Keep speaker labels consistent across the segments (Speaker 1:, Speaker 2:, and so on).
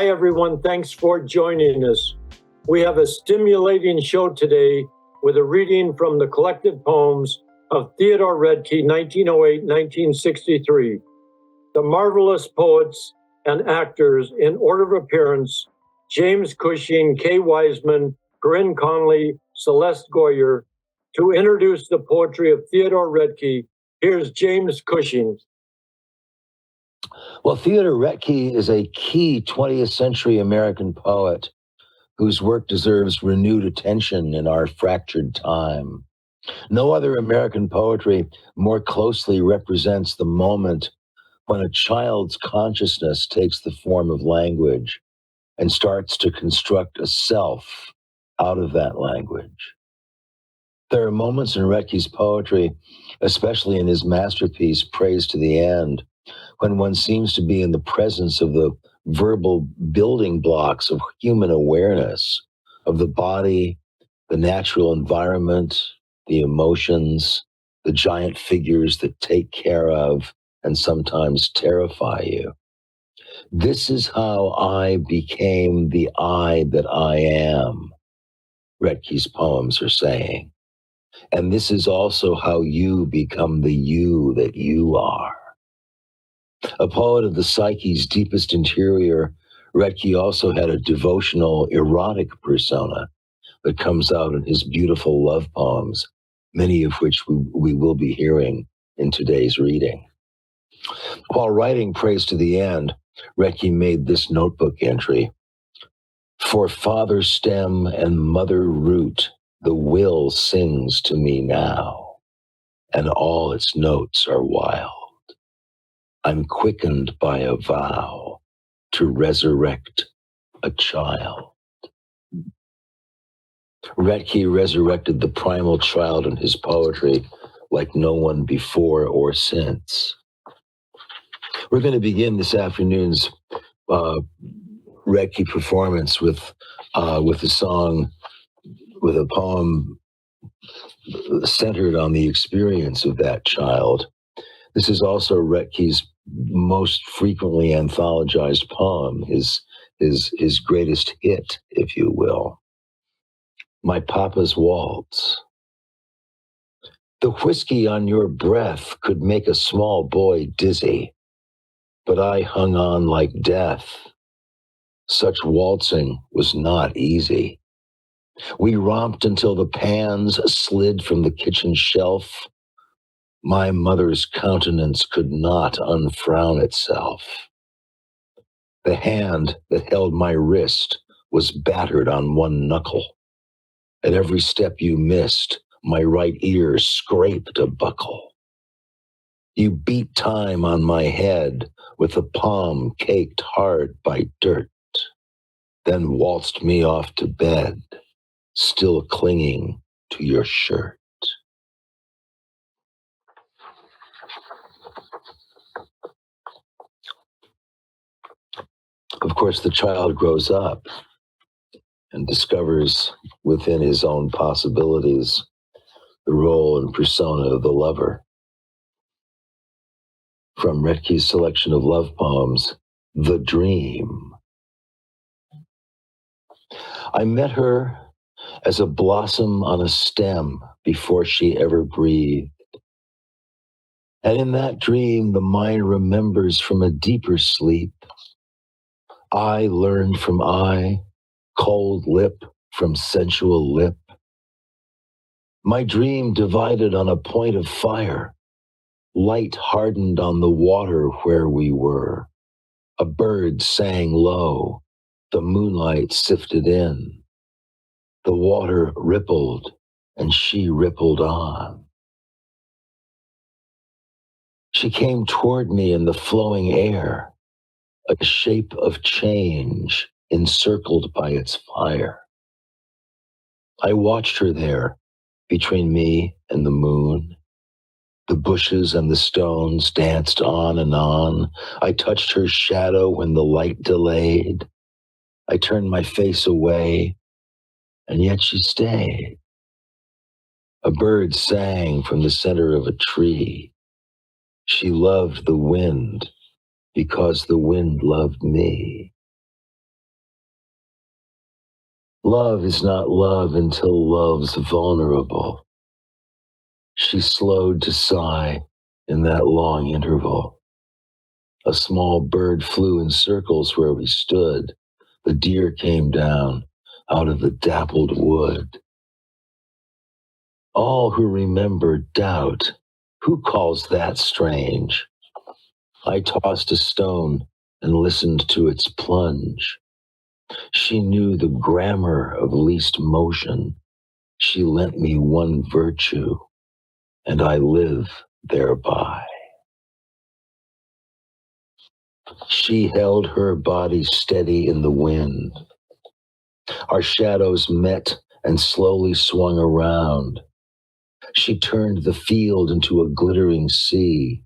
Speaker 1: Hi, everyone. Thanks for joining us. We have a stimulating show today with a reading from the collected poems of Theodore Roethke, 1908-1963. The marvelous poets and actors in order of appearance: James Cushing, Kay Weissman, Corinne Conley, Celeste Goyer. To introduce the poetry of Theodore Roethke, here's James Cushing.
Speaker 2: Well, Theodore Roethke is a key 20th century American poet whose work deserves renewed attention in our fractured time. No other American poetry more closely represents the moment when a child's consciousness takes the form of language and starts to construct a self out of that language. There are moments in Roethke's poetry, especially in his masterpiece, Praise to the End, when one seems to be in the presence of the verbal building blocks of human awareness, of the body, the natural environment, the emotions, the giant figures that take care of and sometimes terrify you. This is how I became the I that I am, Roethke's poems are saying. And this is also how you become the you that you are. A poet of the psyche's deepest interior, Roethke also had a devotional, erotic persona that comes out in his beautiful love poems, many of which we will be hearing in today's reading. While writing Praise to the End, Roethke made this notebook entry: "For father stem and mother root, the will sings to me now, and all its notes are wild. I'm quickened by a vow to resurrect a child." Roethke resurrected the primal child in his poetry like no one before or since. We're going to begin this afternoon's Roethke performance with a song, with a poem centered on the experience of that child. This is also Roethke's most frequently anthologized poem, his greatest hit, if you will. My Papa's Waltz. The whiskey on your breath could make a small boy dizzy, but I hung on like death. Such waltzing was not easy. We romped until the pans slid from the kitchen shelf. My mother's countenance could not unfrown itself. The hand that held my wrist was battered on one knuckle. At every step you missed, my right ear scraped a buckle. You beat time on my head with a palm caked hard by dirt, then waltzed me off to bed, still clinging to your shirt. Of course, the child grows up and discovers within his own possibilities the role and persona of the lover. From Roethke's selection of love poems, The Dream. I met her as a blossom on a stem before she ever breathed. And in that dream, the mind remembers from a deeper sleep. I learned from eye, cold lip from sensual lip. My dream divided on a point of fire. Light hardened on the water where we were. A bird sang low. The moonlight sifted in. The water rippled, and she rippled on. She came toward me in the flowing air, a shape of change encircled by its fire. I watched her there between me and the moon. The bushes and the stones danced on and on. I touched her shadow when the light delayed. I turned my face away, and yet she stayed. A bird sang from the center of a tree. She loved the wind because the wind loved me. Love is not love until love's vulnerable. She slowed to sigh in that long interval. A small bird flew in circles where we stood. The deer came down out of the dappled wood. All who remember doubt, who calls that strange? I tossed a stone and listened to its plunge. She knew the grammar of least motion. She lent me one virtue, and I live thereby. She held her body steady in the wind. Our shadows met and slowly swung around. She turned the field into a glittering sea.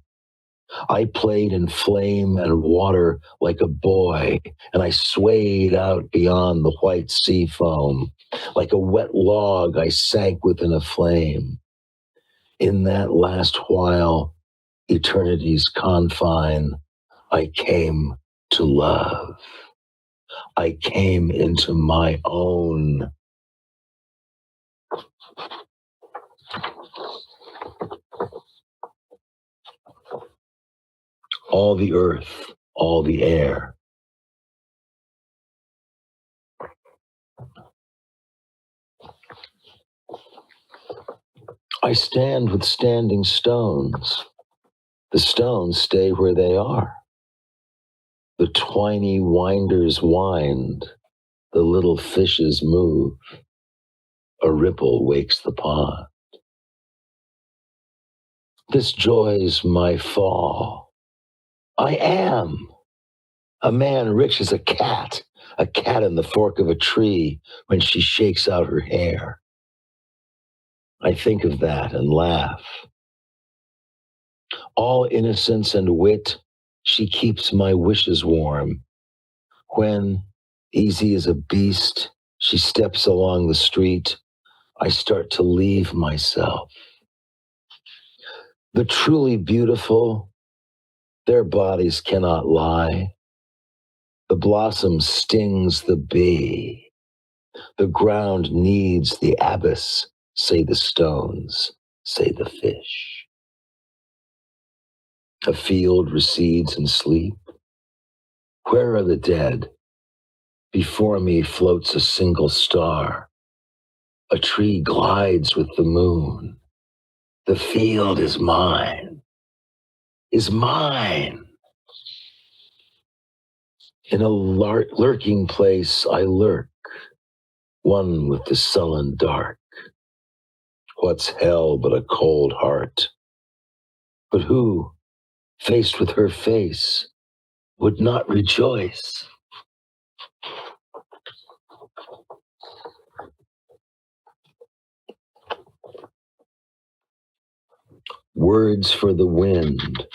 Speaker 2: I played in flame and water like a boy, and I swayed out beyond the white sea foam. Like a wet log, I sank within a flame. In that last while, eternity's confine, I came to love. I came into my own. All the earth, all the air. I stand with standing stones. The stones stay where they are. The twiny winders wind. The little fishes move. A ripple wakes the pond. This joy's my fall. I am a man rich as a cat in the fork of a tree when she shakes out her hair. I think of that and laugh. All innocence and wit, she keeps my wishes warm. When, easy as a beast, she steps along the street, I start to leave myself. The truly beautiful, their bodies cannot lie. The blossom stings the bee. The ground needs the abyss, say the stones, say the fish. A field recedes in sleep. Where are the dead? Before me floats a single star. A tree glides with the moon. The field is mine, is mine. In a lurking place I lurk, one with the sullen dark. What's hell but a cold heart? But who, faced with her face, would not rejoice? Words for the wind.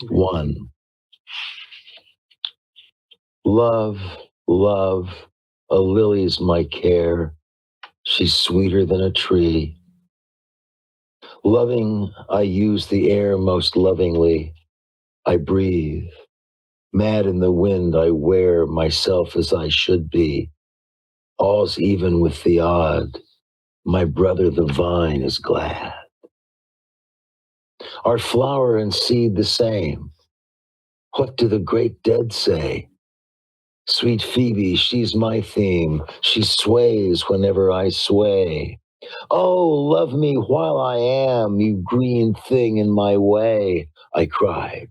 Speaker 2: 1. Love, love, a lily's my care. She's sweeter than a tree. Loving, I use the air most lovingly. I breathe. Mad in the wind, I wear myself as I should be. All's even with the odd. My brother the vine is glad. Are flower and seed the same? What do the great dead say? Sweet Phoebe, she's my theme. She sways whenever I sway. Oh, love me while I am, you green thing in my way, I cried.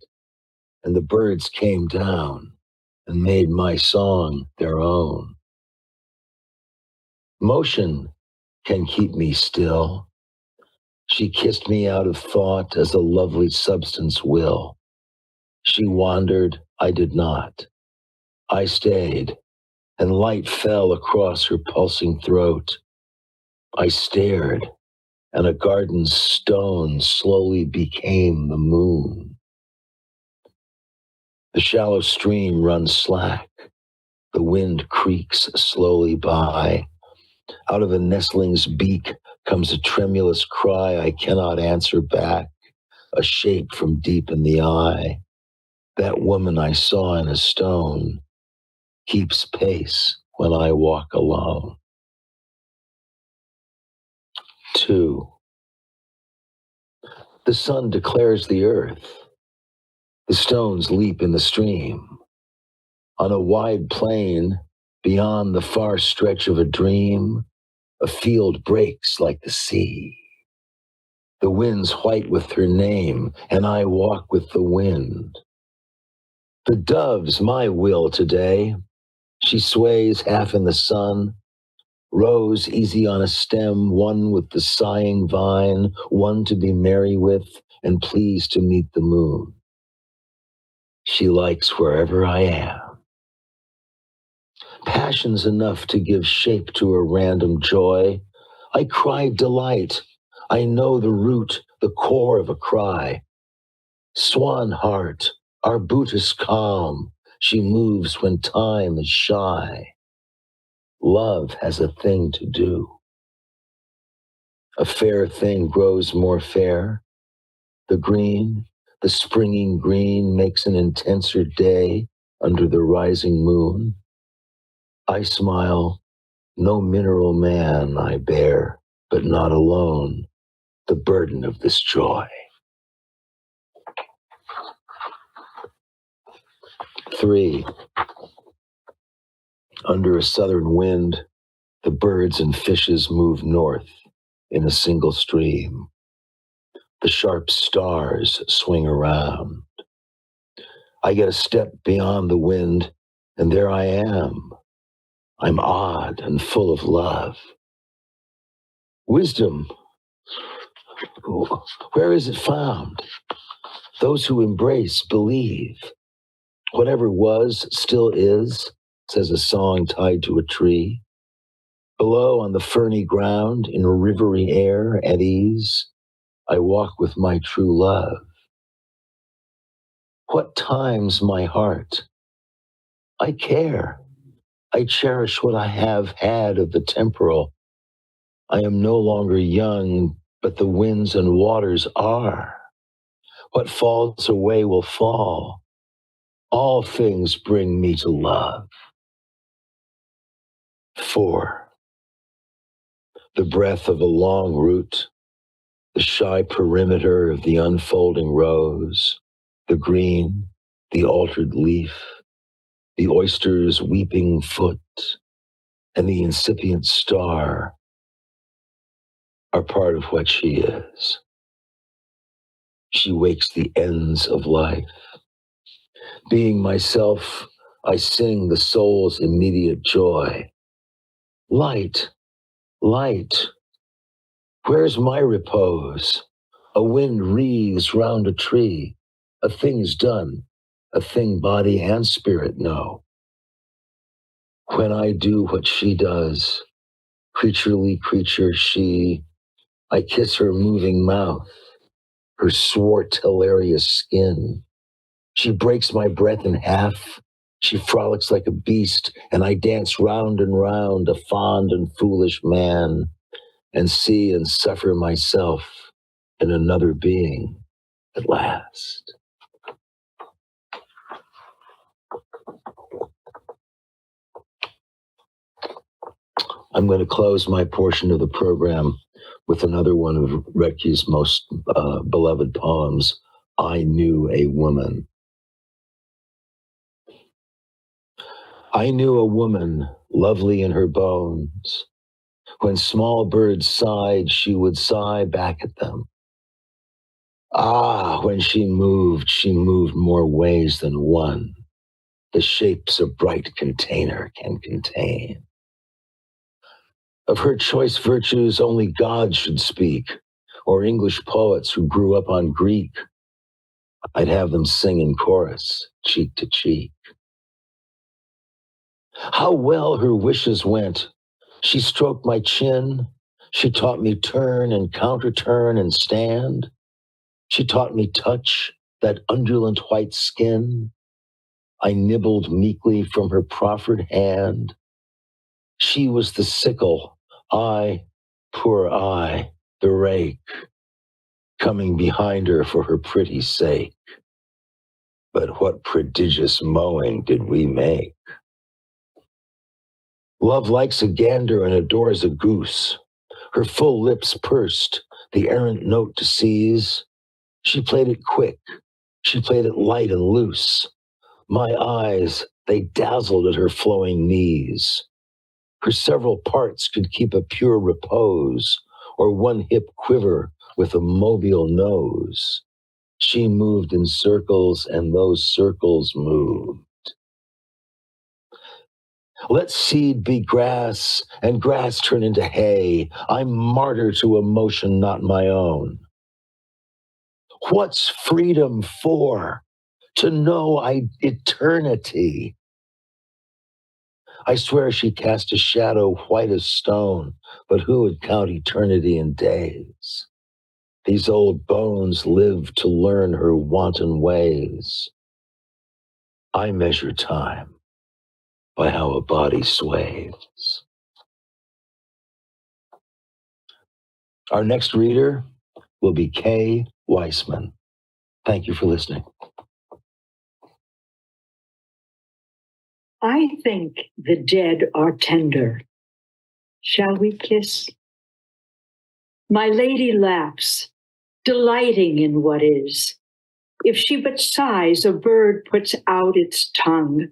Speaker 2: And the birds came down and made my song their own. Motion can keep me still. She kissed me out of thought as a lovely substance will. She wandered, I did not. I stayed, and light fell across her pulsing throat. I stared, and a garden stone slowly became the moon. The shallow stream runs slack. The wind creaks slowly by. Out of a nestling's beak comes a tremulous cry I cannot answer back, a shape from deep in the eye. That woman I saw in a stone, keeps pace when I walk alone. 2. The sun declares the earth. The stones leap in the stream. On a wide plain, beyond the far stretch of a dream, a field breaks like the sea. The wind's white with her name, and I walk with the wind. The dove's my will today. She sways half in the sun, rose easy on a stem, one with the sighing vine, one to be merry with, and pleased to meet the moon. She likes wherever I am. Passion's enough to give shape to a random joy. I cry delight. I know the root, the core of a cry. Swan heart, arbutus calm, she moves when time is shy. Love has a thing to do. A fair thing grows more fair. The green, the springing green makes an intenser day under the rising moon. I smile, no mineral man I bear, but not alone, the burden of this joy. 3. Under a southern wind, the birds and fishes move north in a single stream. The sharp stars swing around. I get a step beyond the wind, and there I am. I'm odd and full of love. Wisdom, where is it found? Those who embrace believe. Whatever was still is, says a song tied to a tree. Below on the ferny ground, in rivery air at ease, I walk with my true love. What times my heart? I care. I cherish what I have had of the temporal. I am no longer young, but the winds and waters are. What falls away will fall. All things bring me to love. 4. The breath of a long root, the shy perimeter of the unfolding rose, the green, the altered leaf, the oyster's weeping foot, and the incipient star are part of what she is. She wakes the ends of life. Being myself, I sing the soul's immediate joy. Light, light, where's my repose? A wind wreathes round a tree. A thing is done, a thing body and spirit know. When I do what she does, creaturely creature she, I kiss her moving mouth, her swart hilarious skin. She breaks my breath in half. She frolics like a beast, and I dance round and round, a fond and foolish man, and see and suffer myself in another being at last. I'm going to close my portion of the program with another one of Roethke's most beloved poems, I Knew a Woman. I knew a woman, lovely in her bones. When small birds sighed, she would sigh back at them. Ah, when she moved more ways than one. The shapes a bright container can contain. Of her choice virtues, only God should speak, or English poets who grew up on Greek. I'd have them sing in chorus, cheek to cheek. How well her wishes went. She stroked my chin. She taught me turn and counter-turn and stand. She taught me touch, that undulant white skin. I nibbled meekly from her proffered hand. She was the sickle, I, poor I, the rake, coming behind her for her pretty sake. But what prodigious mowing did we make? Love likes a gander and adores a goose. Her full lips pursed, the errant note to seize. She played it quick. She played it light and loose. My eyes, they dazzled at her flowing knees. Her several parts could keep a pure repose, or one hip quiver with a mobile nose. She moved in circles, and those circles moved. Let seed be grass, and grass turn into hay. I'm martyr to emotion not my own. What's freedom for? To know eternity. I swear she cast a shadow white as stone, but who would count eternity in days? These old bones live to learn her wanton ways. I measure time by how a body sways. Our next reader will be Kay Weissman. Thank you for listening.
Speaker 3: I think the dead are tender. Shall we kiss? My lady laughs, delighting in what is. If she but sighs, a bird puts out its tongue.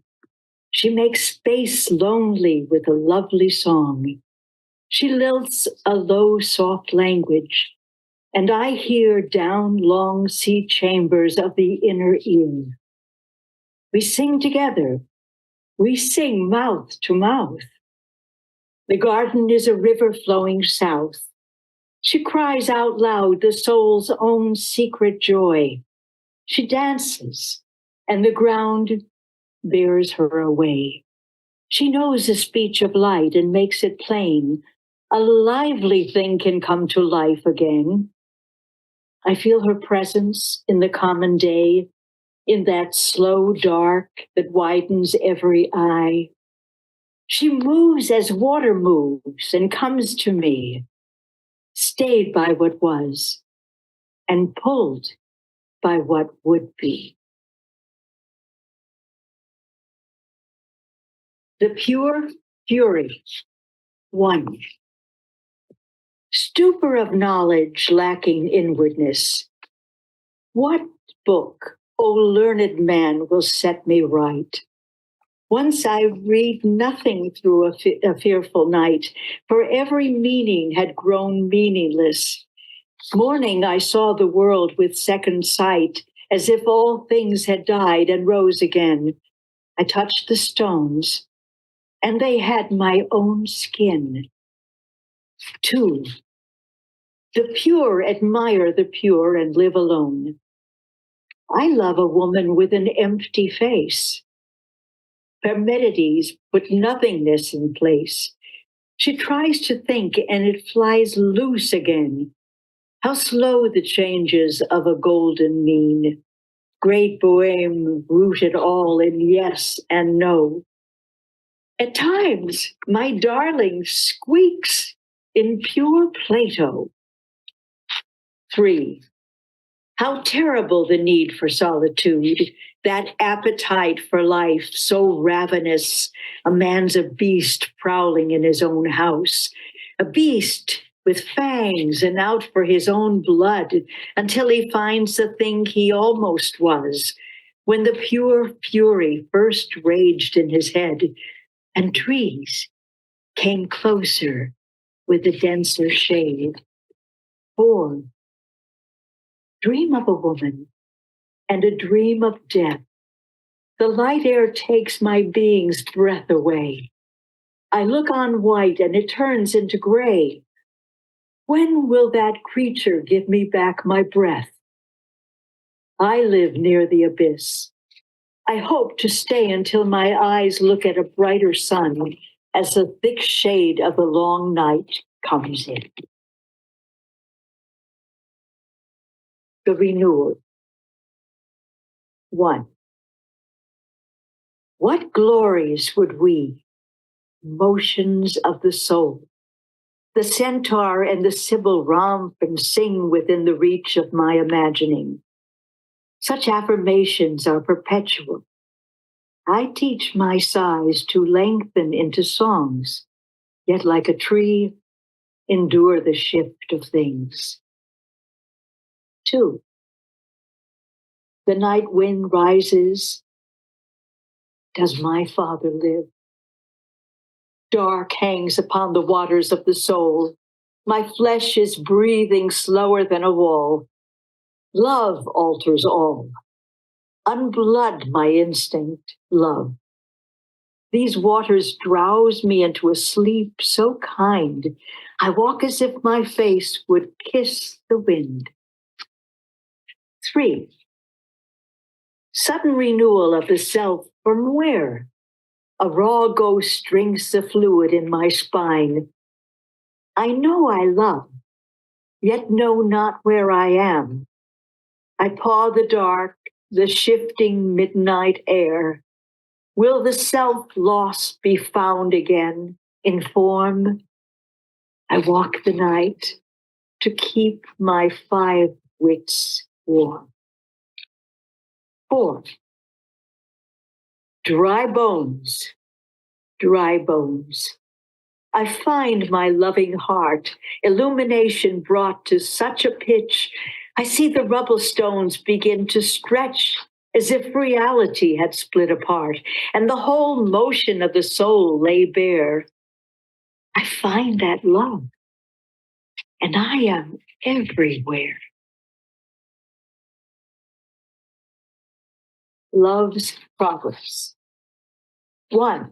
Speaker 3: She makes space lonely with a lovely song. She lilts a low, soft language, and I hear down long sea chambers of the inner ear. We sing together. We sing mouth to mouth. The garden is a river flowing south. She cries out loud the soul's own secret joy. She dances, and the ground bears her away. She knows the speech of light and makes it plain. A lively thing can come to life again. I feel her presence in the common day, in that slow dark that widens every eye. She moves as water moves and comes to me, stayed by what was and pulled by what would be. The Pure Fury. 1. Stupor of knowledge lacking inwardness. What book, O learned man, will set me right? Once I read nothing through a fearful night, for every meaning had grown meaningless. Morning I saw the world with second sight, as if all things had died and rose again. I touched the stones, and they had my own skin. 2. The pure admire the pure and live alone. I love a woman with an empty face. Parmenides put nothingness in place. She tries to think and it flies loose again. How slow the changes of a golden mean. Great Bohème rooted all in yes and no. At times, my darling squeaks in pure Plato. 3. How terrible the need for solitude, that appetite for life so ravenous. A man's a beast prowling in his own house, a beast with fangs and out for his own blood until he finds the thing he almost was, when the pure fury first raged in his head and trees came closer with a denser shade. 4. Dream of a woman and a dream of death. The light air takes my being's breath away. I look on white and it turns into gray. When will that creature give me back my breath? I live near the abyss. I hope to stay until my eyes look at a brighter sun as the thick shade of the long night comes in. The renewal. 1. What glories would we, motions of the soul, the centaur and the sibyl romp and sing within the reach of my imagining. Such affirmations are perpetual. I teach my sighs to lengthen into songs, yet like a tree, endure the shift of things. 2. The night wind rises. Does my father live? Dark hangs upon the waters of the soul. My flesh is breathing slower than a wall. Love alters all. Unblood my instinct, love. These waters drowse me into a sleep so kind. I walk as if my face would kiss the wind. 3. Sudden renewal of the self from where? A raw ghost drinks the fluid in my spine. I know I love, yet know not where I am. I paw the dark, the shifting midnight air. Will the self lost be found again in form? I walk the night to keep my 5 wits warm. 4. Dry bones, dry bones. I find my loving heart, illumination brought to such a pitch, I see the rubble stones begin to stretch as if reality had split apart, and the whole motion of the soul lay bare. I find that love, and I am everywhere. Love's progress. 1.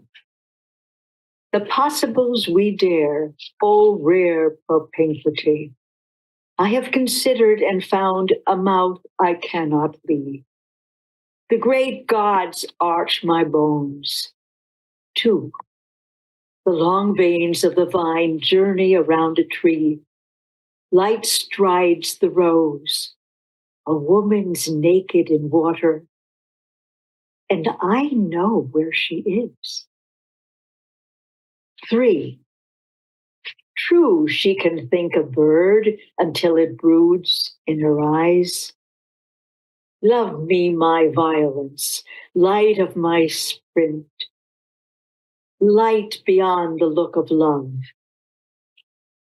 Speaker 3: The possibles we dare, oh rare propinquity. I have considered and found a mouth I cannot be. The great gods arch my bones. 2. The long veins of the vine journey around a tree. Light strides the rose. A woman's naked in water. And I know where she is. 3. True, she can think a bird until it broods in her eyes. Love me my violence, light of my sprint, light beyond the look of love.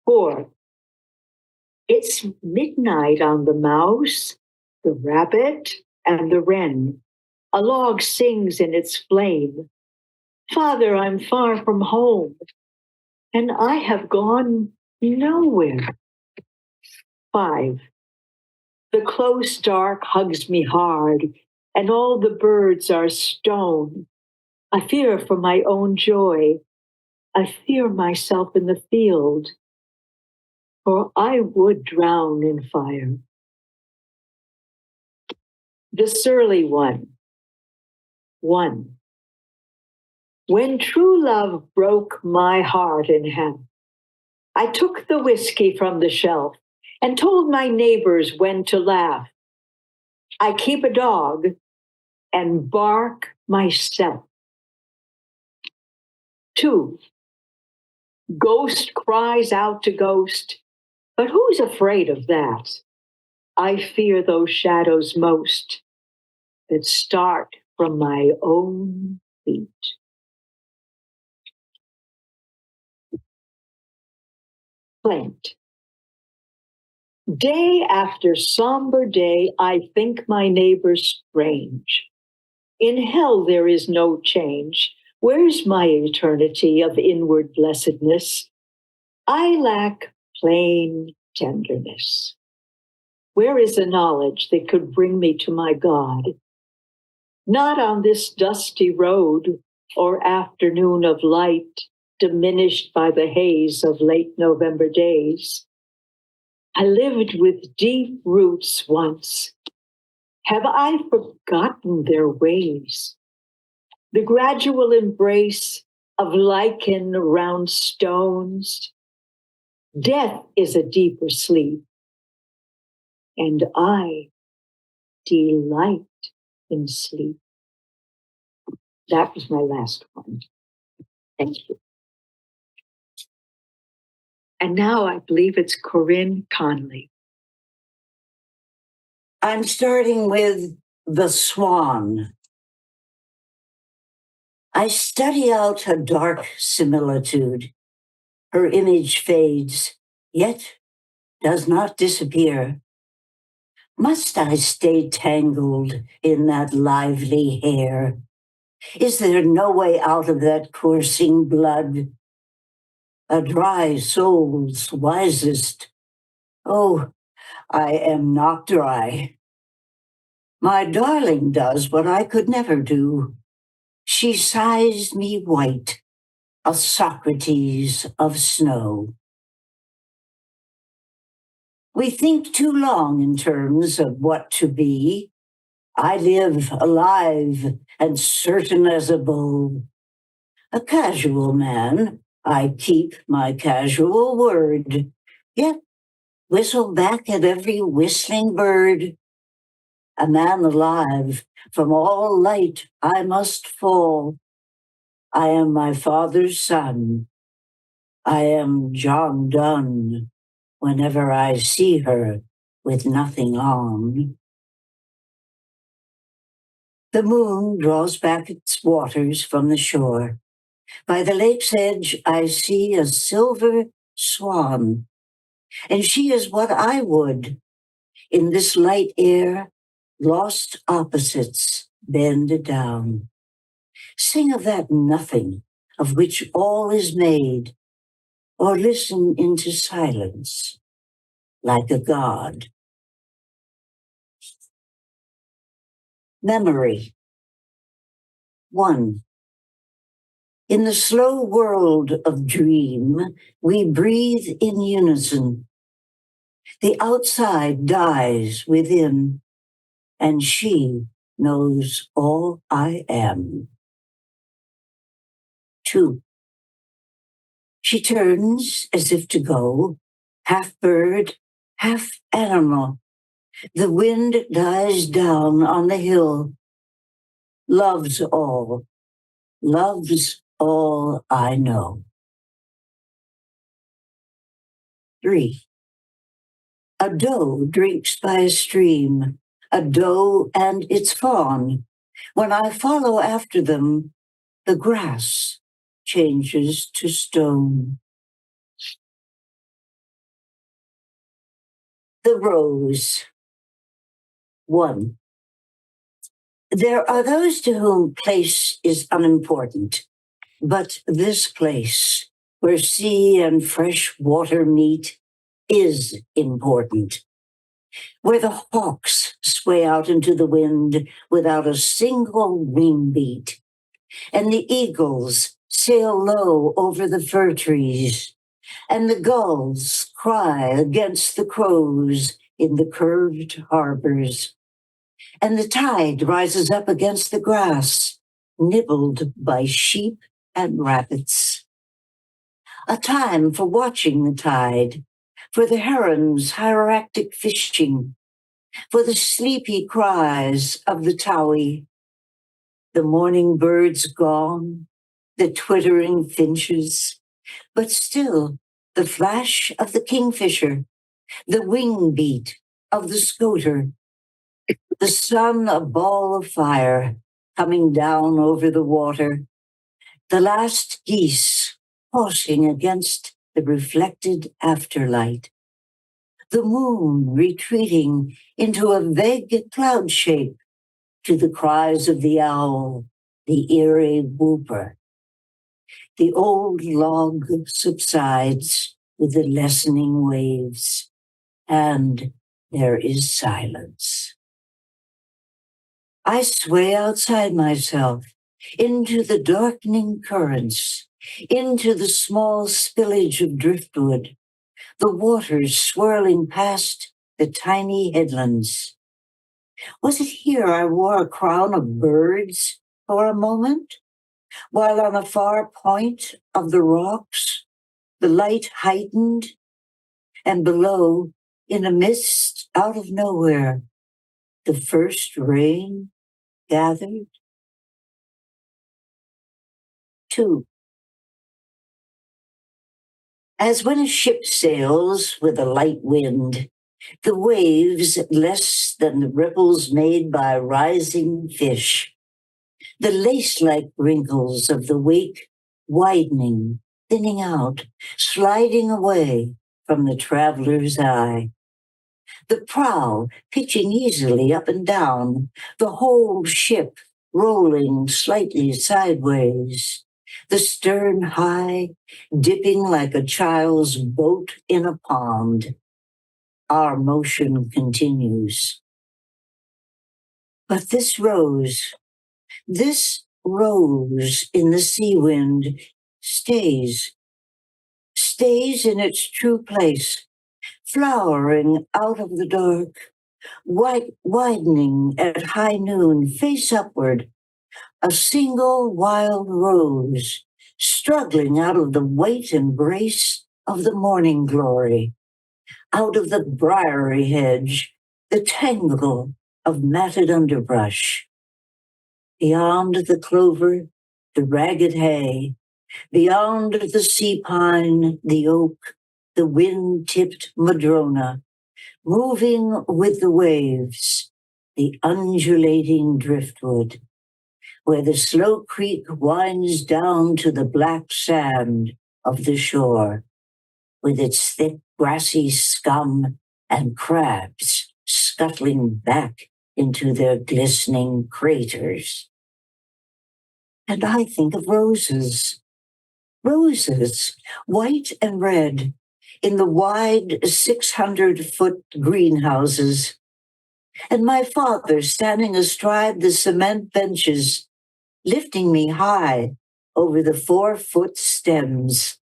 Speaker 3: 4. It's midnight on the mouse, the rabbit, and the wren. A log sings in its flame. Father, I'm far from home, and I have gone nowhere. 5. The close dark hugs me hard, and all the birds are stone. I fear for my own joy. I fear myself in the field, for I would drown in fire. The surly one. 1. When true love broke my heart in half, I took the whiskey from the shelf and told my neighbors when to laugh. I keep a dog and bark myself. 2. Ghost cries out to ghost, but who's afraid of that? I fear those shadows most that start from my own feet. Plaint. Day after somber day, I think my neighbors strange. In hell there is no change. Where's my eternity of inward blessedness? I lack plain tenderness. Where is the knowledge that could bring me to my God? Not on this dusty road or afternoon of light, diminished by the haze of late November days. I lived with deep roots once. Have I forgotten their ways? The gradual embrace of lichen around stones. Death is a deeper sleep, and I delight in sleep. That was my last one. Thank you. And now I believe it's Corinne Conley.
Speaker 4: I'm starting with The Swan. I study out a dark similitude. Her image fades, yet does not disappear. Must I stay tangled in that lively hair? Is there no way out of that coursing blood? A dry soul's wisest. Oh, I am not dry. My darling does what I could never do. She sighs me white, a Socrates of snow. We think too long in terms of what to be. I live alive and certain as a bow. A casual man, I keep my casual word, yet whistle back at every whistling bird. A man alive, from all light I must fall. I am my father's son. I am John Donne whenever I see her with nothing on. The moon draws back its waters from the shore. By the lake's edge, I see a silver swan, and she is what I would. In this light air, lost opposites bend down. Sing of that nothing of which all is made, or listen into silence like a god. Memory. 1. In the slow world of dream, we breathe in unison. The outside dies within, and she knows all I am. 2. She turns as if to go, half bird, half animal. The wind dies down on the hill. Loves all I know. 3. A doe drinks by a stream, a doe and its fawn. When I follow after them, the grass changes to stone. The rose. 1. There are those to whom place is unimportant, but this place, where sea and fresh water meet, is important. Where the hawks sway out into the wind without a single wing beat, and the eagles sail low over the fir trees, and the gulls cry against the crows in the curved harbors, and the tide rises up against the grass, nibbled by sheep and rabbits. A time for watching the tide, for the heron's hieractic fishing, for the sleepy cries of the towie, the morning birds gone, the twittering finches, but still the flash of the kingfisher, the wing beat of the scoter, the sun a ball of fire coming down over the water, the last geese tossing against the reflected afterlight, the moon retreating into a vague cloud shape to the cries of the owl, the eerie whooper. The old log subsides with the lessening waves, and there is silence. I sway outside myself into the darkening currents, into the small spillage of driftwood, the waters swirling past the tiny headlands. Was it here I wore a crown of birds for a moment, while on a far point of the rocks, the light heightened, and below, in a mist out of nowhere, the first rain gathered? 2. As when a ship sails with a light wind, the waves less than the ripples made by rising fish, the lace-like wrinkles of the wake widening, thinning out, sliding away from the traveler's eye. The prow pitching easily up and down, the whole ship rolling slightly sideways, the stern high, dipping like a child's boat in a pond. Our motion continues. But this rose in the sea wind stays in its true place, flowering out of the dark, widening at high noon, face upward, a single wild rose, struggling out of the weight and grace of the morning glory, out of the briary hedge, the tangle of matted underbrush. Beyond the clover, the ragged hay, beyond the sea pine, the oak, the wind-tipped madrona, moving with the waves, the undulating driftwood, where the slow creek winds down to the black sand of the shore, with its thick grassy scum and crabs scuttling back into their glistening craters. And I think of roses, white and red, in the wide 600-foot greenhouses, and my father standing astride the cement benches, lifting me high over the 4-foot stems,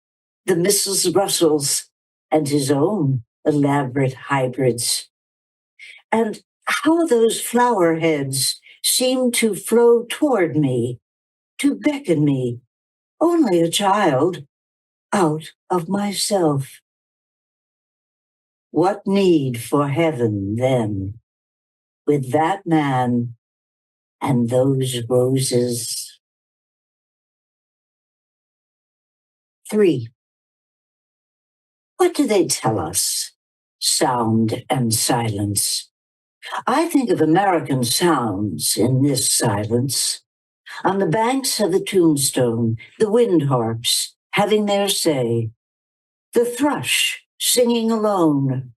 Speaker 4: the Mrs. Russells, and his own elaborate hybrids. And how those flower heads seem to flow toward me, to beckon me, only a child, out of myself. What need for heaven then, with that man and those roses? 3. What do they tell us? Sound and silence. I think of American sounds in this silence. On the banks of the Tombstone, the wind harps having their say, the thrush singing alone,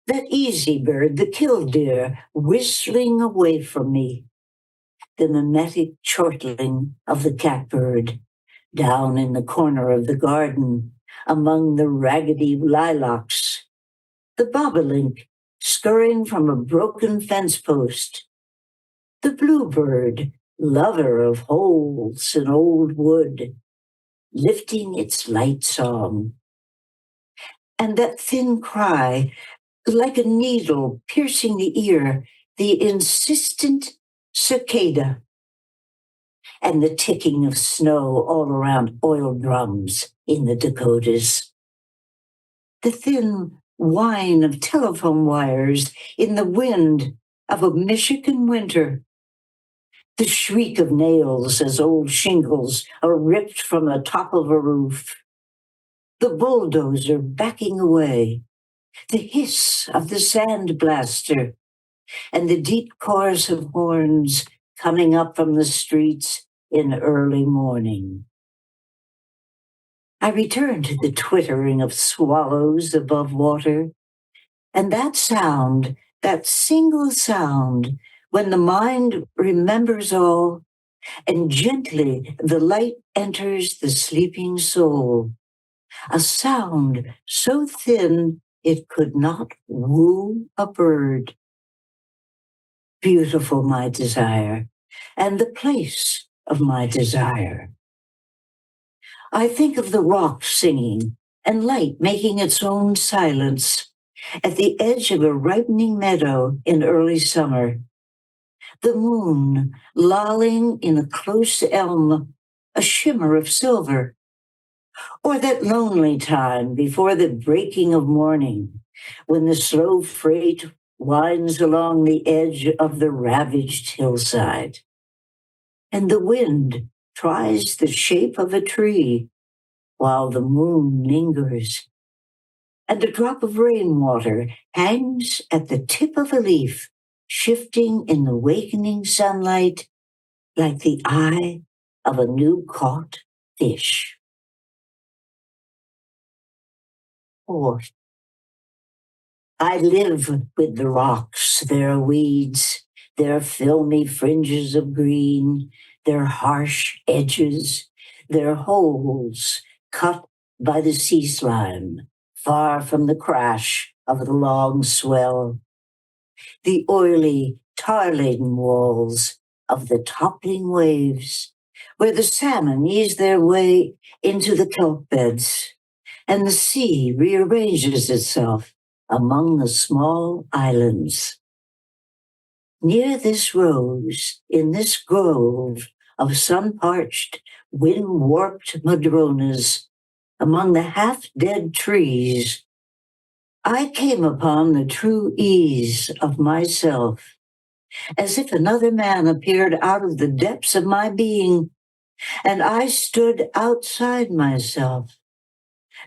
Speaker 4: that easy bird, the killdeer, whistling away from me, the mimetic chortling of the catbird down in the corner of the garden among the raggedy lilacs, the bobolink scurrying from a broken fence post, the bluebird, lover of holes in old wood, lifting its light song, and that thin cry, like a needle piercing the ear, the insistent cicada, and the ticking of snow all around oil drums in the Dakotas. The thin whine of telephone wires in the wind of a Michigan winter. The shriek of nails as old shingles are ripped from the top of a roof. The bulldozer backing away. The hiss of the sandblaster, and the deep chorus of horns coming up from the streets in early morning. I return to the twittering of swallows above water, and that sound, that single sound, when the mind remembers all, and gently the light enters the sleeping soul, a sound so thin it could not woo a bird. Beautiful my desire, and the place of my desire. I think of the rock singing and light making its own silence at the edge of a ripening meadow in early summer. The moon lolling in a close elm, a shimmer of silver. Or that lonely time before the breaking of morning, when the slow freight winds along the edge of the ravaged hillside, and the wind tries the shape of a tree while the moon lingers, and a drop of rainwater hangs at the tip of a leaf, shifting in the wakening sunlight like the eye of a new caught fish. 4. I live with the rocks, their weeds, their filmy fringes of green, their harsh edges, their holes cut by the sea slime, far from the crash of the long swell, the oily, tar-laden walls of the toppling waves, where the salmon ease their way into the kelp beds, and the sea rearranges itself among the small islands. Near this rose, in this grove of sun-parched, wind-warped madronas, among the half-dead trees, I came upon the true ease of myself, as if another man appeared out of the depths of my being, and I stood outside myself,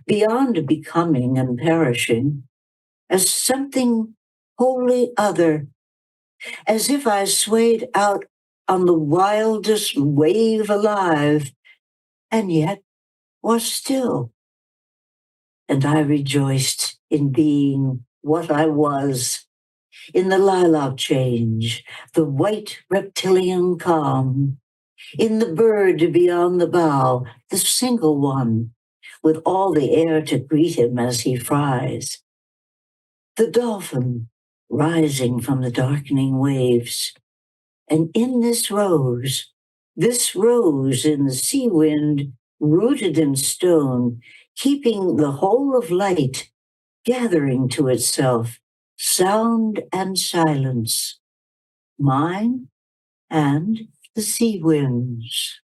Speaker 4: beyond becoming and perishing, as something wholly other, as if I swayed out on the wildest wave alive, and yet was still. And I rejoiced in being what I was, in the lilac change, the white reptilian calm, in the bird beyond the bough, the single one, with all the air to greet him as he fries, the dolphin rising from the darkening waves, and in this rose in the sea wind, rooted in stone, keeping the whole of light, gathering to itself sound and silence, mine and the sea winds.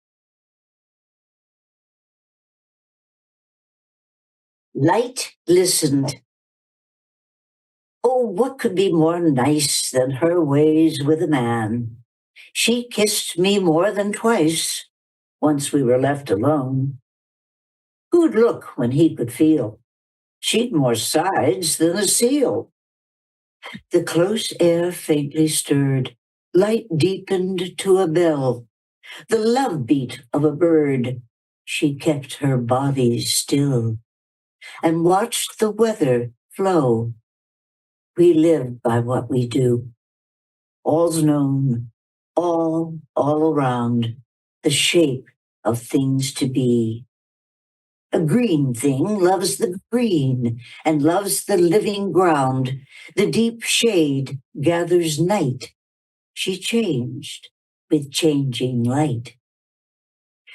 Speaker 4: Light listened. Oh, what could be more nice than her ways with a man? She kissed me more than twice, once we were left alone. Who'd look when he could feel? She'd more sides than a seal. The close air faintly stirred, light deepened to a bell, the love beat of a bird. She kept her body still and watched the weather flow. We live by what we do. All's known, all around, the shape of things to be. A green thing loves the green and loves the living ground. The deep shade gathers night. She changed with changing light.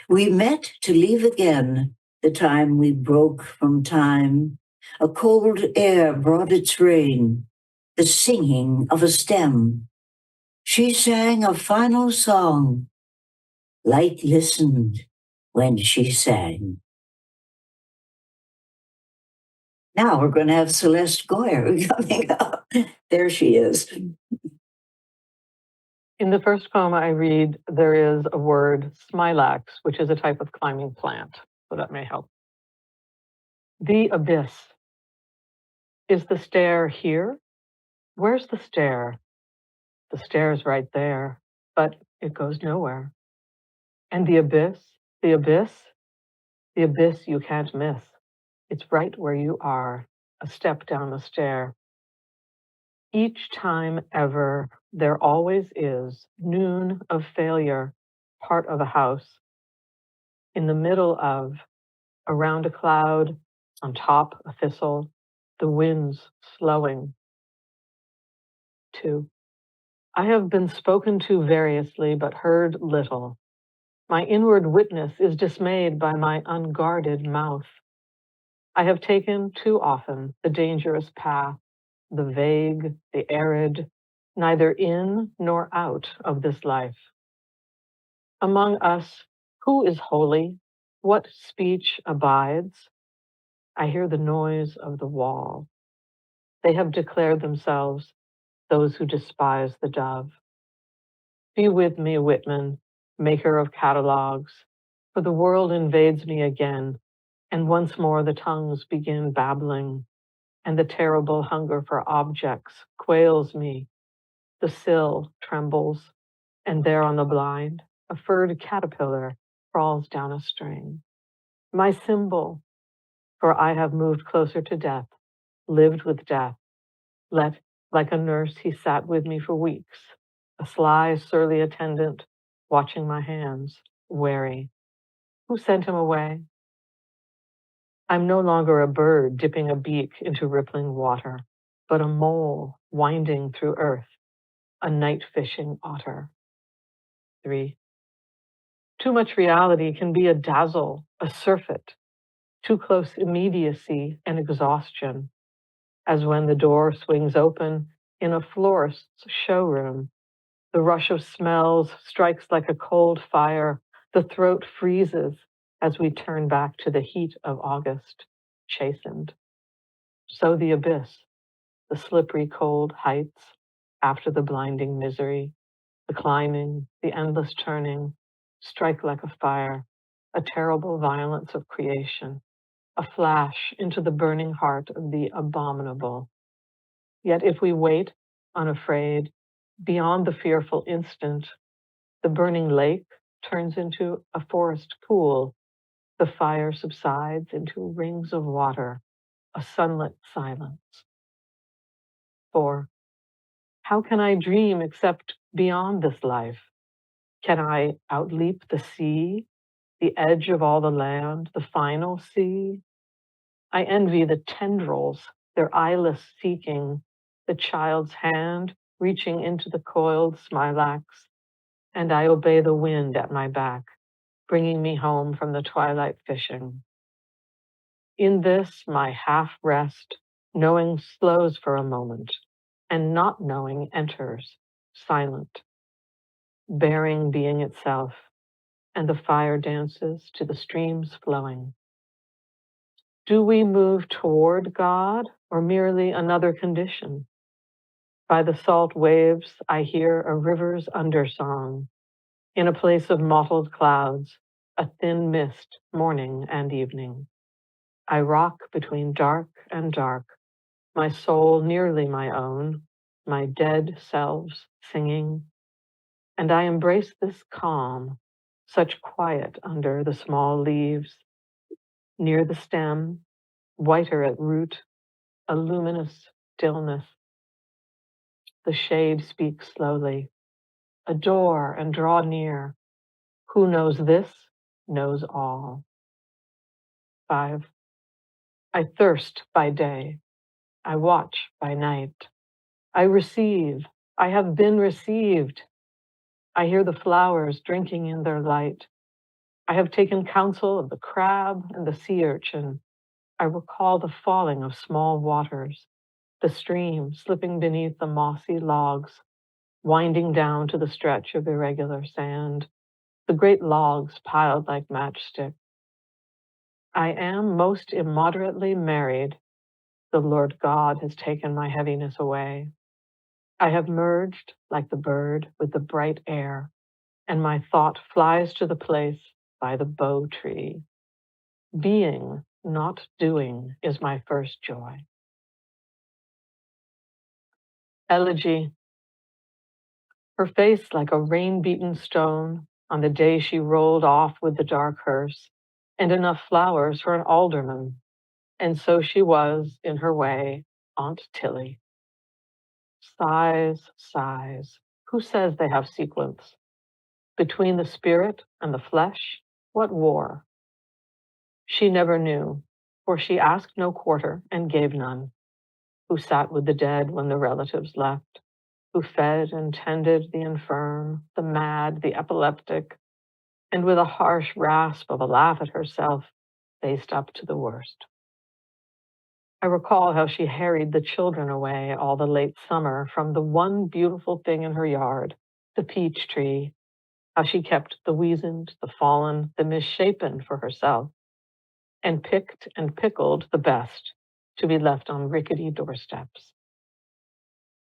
Speaker 4: We met to leave again the time we broke from time. A cold air brought its rain, the singing of a stem. She sang a final song. Light listened when she sang. Now we're going to have Celeste Goyer coming up. There she is.
Speaker 5: In the first poem I read, there is a word, smilax, which is a type of climbing plant, so that may help. The abyss. Is the stair here? Where's the stair? The stair's right there, but it goes nowhere. And the abyss, the abyss, the abyss you can't miss. It's right where you are, a step down the stair. Each time ever, there always is noon of failure, part of a house. In the middle of, around a cloud, on top a thistle, the winds slowing. 2. I have been spoken to variously, but heard little. My inward witness is dismayed by my unguarded mouth. I have taken too often the dangerous path, the vague, the arid, neither in nor out of this life. Among us, who is holy? What speech abides? I hear the noise of the wall. They have declared themselves those who despise the dove. Be with me, Whitman, maker of catalogues, for the world invades me again, and once more the tongues begin babbling, and the terrible hunger for objects quails me. The sill trembles, and there on the blind, A furred caterpillar crawls down a string. My symbol, for I have moved closer to death, lived with death. Let, like a nurse, he sat with me for weeks, a sly, surly attendant, watching my hands, wary. Who sent him away? I'm no longer a bird dipping a beak into rippling water, but a mole winding through earth, a night fishing otter. 3. Too much reality can be a dazzle, a surfeit, too close immediacy and exhaustion, as when the door swings open in a florist's showroom. The rush of smells strikes like a cold fire. The throat freezes as we turn back to the heat of August, chastened. So the abyss, the slippery cold heights after the blinding misery, the climbing, the endless turning, strike like a fire, a terrible violence of creation, a flash into the burning heart of the abominable. Yet if we wait, unafraid, beyond the fearful instant, the burning lake turns into a forest pool, the fire subsides into rings of water, a sunlit silence. 4. How can I dream except beyond this life? Can I outleap the sea, the edge of all the land, the final sea? I envy the tendrils, their eyeless seeking, the child's hand reaching into the coiled smilax, and I obey the wind at my back, bringing me home from the twilight fishing. In this, my half rest, knowing slows for a moment, and not knowing enters, silent, bearing being itself, and the fire dances to the streams flowing. Do we move toward God or merely another condition? By the salt waves, I hear a river's undersong. In a place of mottled clouds, a thin mist, morning and evening. I rock between dark and dark, my soul nearly my own, my dead selves singing. And I embrace this calm, such quiet under the small leaves. Near the stem, whiter at root, a luminous stillness. The shade speaks slowly. Adore and draw near. Who knows this, knows all. 5. I thirst by day. I watch by night. I receive. I have been received. I hear the flowers drinking in their light. I have taken counsel of the crab and the sea urchin. I recall the falling of small waters, the stream slipping beneath the mossy logs, winding down to the stretch of irregular sand, the great logs piled like matchsticks. I am most immoderately married. The Lord God has taken my heaviness away. I have merged, like the bird, with the bright air, and my thought flies to the place by the bow tree. Being, not doing, is my first joy. Elegy. Her face like a rain-beaten stone on the day she rolled off with the dark hearse, and enough flowers for an alderman. And so she was, in her way, Aunt Tilly. Sighs, sighs. Who says they have sequence? Between the spirit and the flesh, what war? She never knew, for she asked no quarter and gave none. Who sat with the dead when the relatives left? Who fed and tended the infirm, the mad, the epileptic, and with a harsh rasp of a laugh at herself, faced up to the worst. I recall how she harried the children away all the late summer from the one beautiful thing in her yard, the peach tree, how she kept the weazened, the fallen, the misshapen for herself, and picked and pickled the best to be left on rickety doorsteps.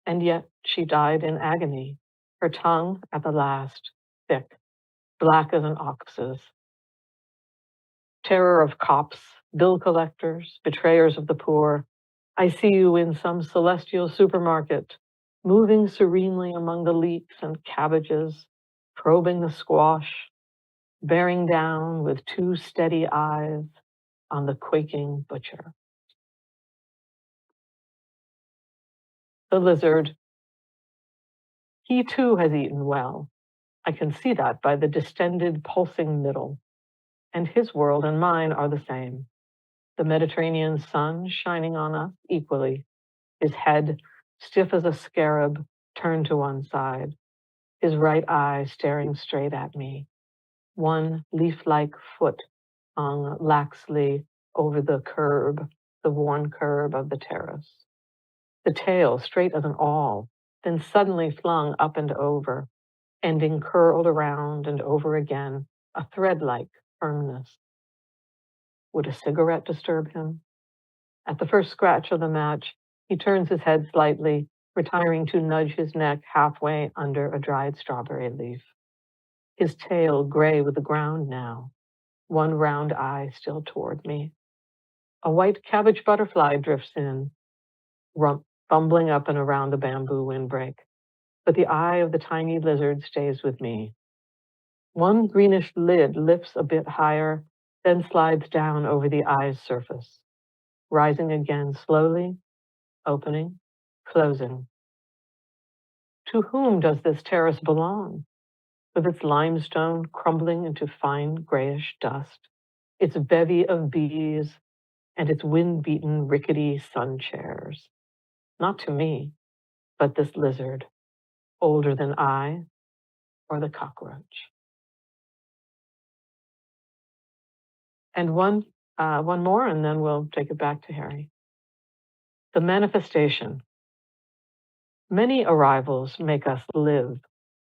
Speaker 5: And yet she died in agony, her tongue at the last, thick, black as an ox's. Terror of cops, bill collectors, betrayers of the poor, I see you in some celestial supermarket, moving serenely among the leeks and cabbages, probing the squash, bearing down with two steady eyes on the quaking butcher. The lizard. He too has eaten well. I can see that by the distended, pulsing middle. And his world and mine are the same. The Mediterranean sun shining on us equally, his head stiff as a scarab turned to one side, his right eye staring straight at me, one leaf-like foot hung laxly over the curb, the worn curb of the terrace. The tail straight as an awl, then suddenly flung up and over, ending curled around and over again, a thread-like firmness. Would a cigarette disturb him? At the first scratch of the match, he turns his head slightly, retiring to nudge his neck halfway under a dried strawberry leaf. His tail gray with the ground now, one round eye still toward me. A white cabbage butterfly drifts in, bumbling up and around the bamboo windbreak, but the eye of the tiny lizard stays with me. One greenish lid lifts a bit higher, then slides down over the eye's surface, rising again slowly, opening, closing. To whom does this terrace belong? With its limestone crumbling into fine grayish dust, its bevy of bees, and its wind-beaten, rickety sun chairs. Not to me, but this lizard, older than I, or the cockroach. And one more, and then we'll take it back to Harry. The manifestation. Many arrivals make us live,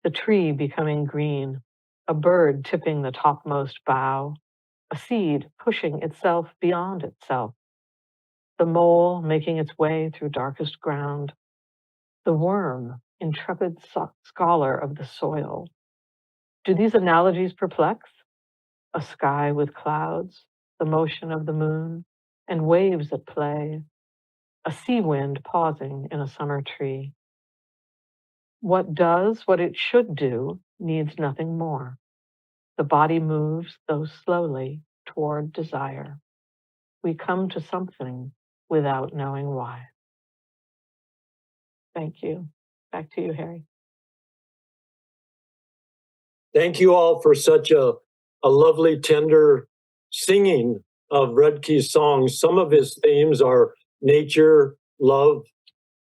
Speaker 5: the tree becoming green, a bird tipping the topmost bough, a seed pushing itself beyond itself, the mole making its way through darkest ground, the worm, intrepid scholar of the soil. Do these analogies perplex? A sky with clouds, the motion of the moon, and waves at play, a sea wind pausing in a summer tree. What does what it should do needs nothing more. The body moves, though slowly, toward desire. We come to something without knowing why. Thank you. Back to you, Harry.
Speaker 1: Thank you all for such a lovely, tender singing of Roethke's songs. Some of his themes are nature, love,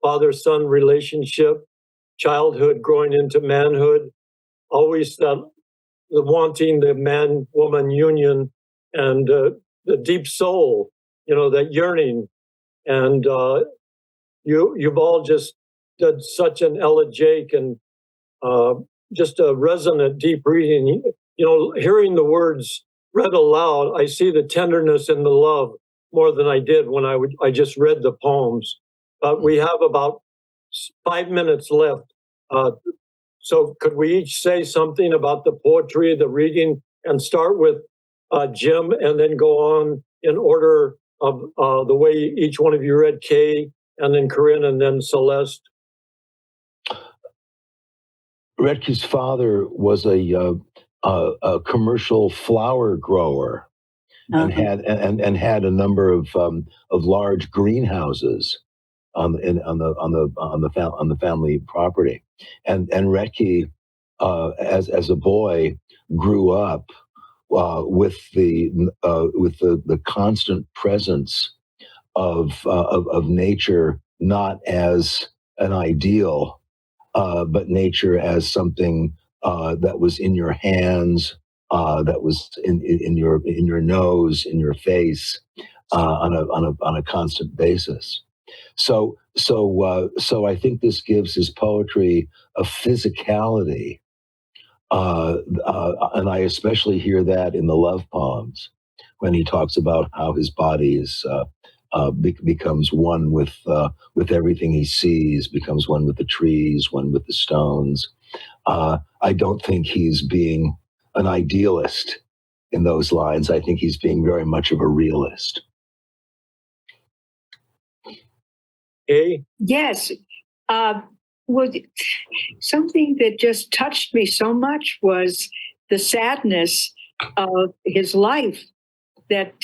Speaker 1: father-son relationship, childhood growing into manhood, always the wanting the man-woman union, and the deep soul, that yearning. And you've all just did such an elegiac and just a resonant, deep reading. Hearing the words read aloud, I see the tenderness and the love more than I did when I just read the poems. But we have about 5 minutes left. So could we each say something about the poetry, the reading, and start with Jim and then go on in order of the way each one of you read Kay, and then Corinne, and then Celeste?
Speaker 2: Roethke's father was a commercial flower grower, and had a number of large greenhouses on the family property, and Roethke, as a boy, grew up with the constant presence of nature, not as an ideal, but nature as something that was in your hands, that was in your nose, in your face, on a constant basis. So I think this gives his poetry a physicality, and I especially hear that in the love poems when he talks about how his body is becomes one with everything he sees, becomes one with the trees, one with the stones. I don't think he's being an idealist in those lines. I think he's being very much of a realist.
Speaker 1: Kay?
Speaker 3: Yes. Well, something that just touched me so much was the sadness of his life, that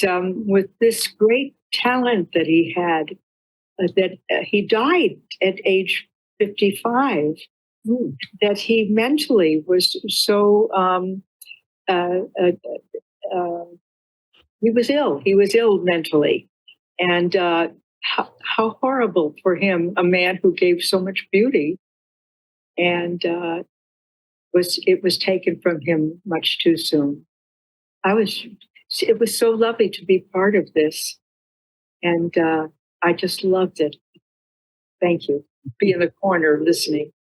Speaker 3: with this great talent that he had, that he died at age 55, that he mentally was so, he was ill. He was ill mentally. And how horrible for him, a man who gave so much beauty, and it was taken from him much too soon. It was so lovely to be part of this, and I just loved it. Thank you. Be in the corner listening.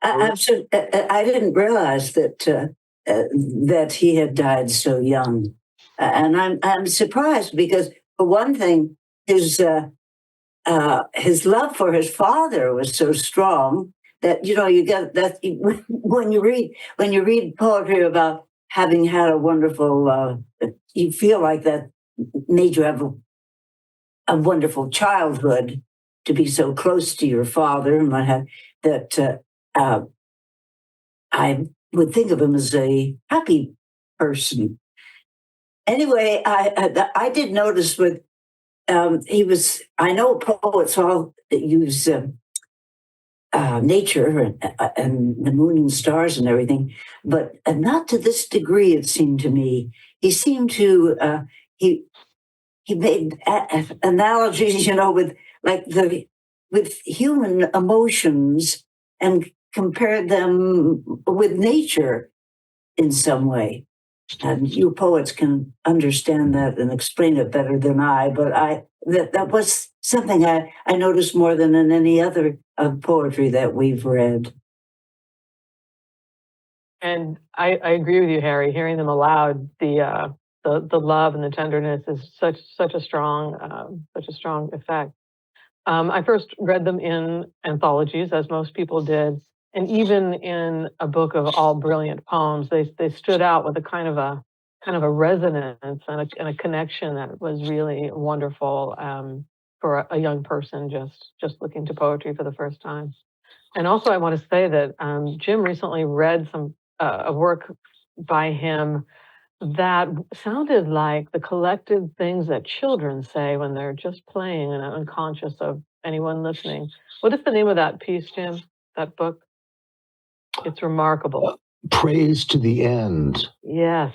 Speaker 4: I didn't realize that that he had died so young, and I'm surprised because, for one thing, his love for his father was so strong that you get that when you read poetry about having had a wonderful, you feel like that made you have a wonderful childhood to be so close to your father, and what have that. I would think of him as a happy person. Anyway, I did notice with he was. I know poets all use nature and the moon and stars and everything, but not to this degree. It seemed to me he seemed to he made analogies, with like with human emotions and compared them with nature in some way. And you poets can understand that and explain it better than I, but that was something I noticed more than in any other poetry that we've read.
Speaker 5: And I agree with you, Harry. Hearing them aloud, the love and the tenderness is such a strong effect. I first read them in anthologies, as most people did, and even in a book of all brilliant poems, they stood out with a kind of a resonance and a connection that was really wonderful for a young person just looking to poetry for the first time. And also, I want to say that Jim recently read a work by him that sounded like the collected things that children say when they're just playing and unconscious of anyone listening. What is the name of that piece, Jim? That book? It's remarkable.
Speaker 2: Praise to the End.
Speaker 5: Yes.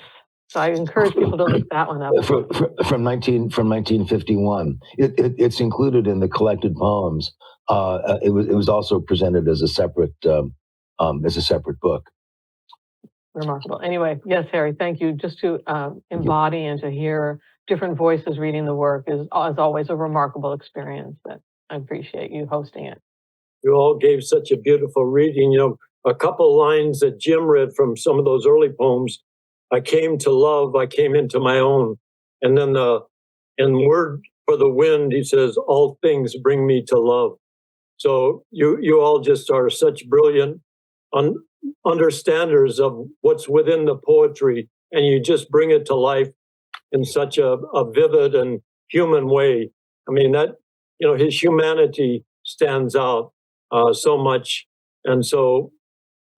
Speaker 5: So I encourage people to look that one up.
Speaker 2: From 1951. It's included in the collected poems. It was also presented as a separate book.
Speaker 5: Remarkable. Anyway, yes, Harry, thank you. Just to embody and to hear different voices reading the work is always a remarkable experience. That I appreciate you hosting it.
Speaker 1: You all gave such a beautiful reading. A couple lines that Jim read from some of those early poems. I came to love, I came into my own. And then in Word for the Wind, he says, all things bring me to love. So you all just are such brilliant understanders of what's within the poetry, and you just bring it to life in such a vivid and human way. I mean, that, his humanity stands out so much. And so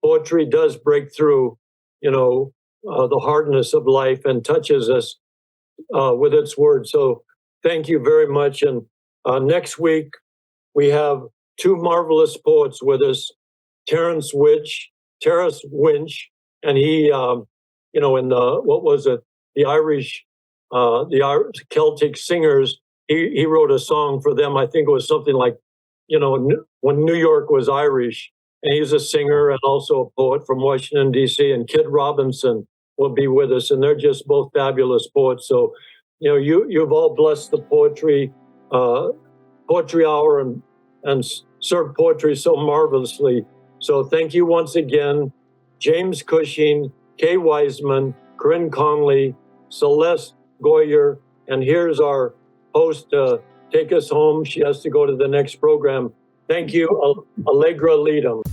Speaker 1: poetry does break through, the hardness of life and touches us with its words. So thank you very much. And next week, we have two marvelous poets with us, Terence Winch, and he, in the Irish Celtic singers, he wrote a song for them. I think it was something like, when New York was Irish. And he's a singer and also a poet from Washington, D.C. And Kid Robinson will be with us. And they're just both fabulous poets. So, you've all blessed the poetry hour and served poetry so marvelously. So thank you once again, James Cushing, Kay Weissman, Corinne Conley, Celeste Goyer, and here's our host to take us home. She has to go to the next program. Thank you, Allegra Leedom.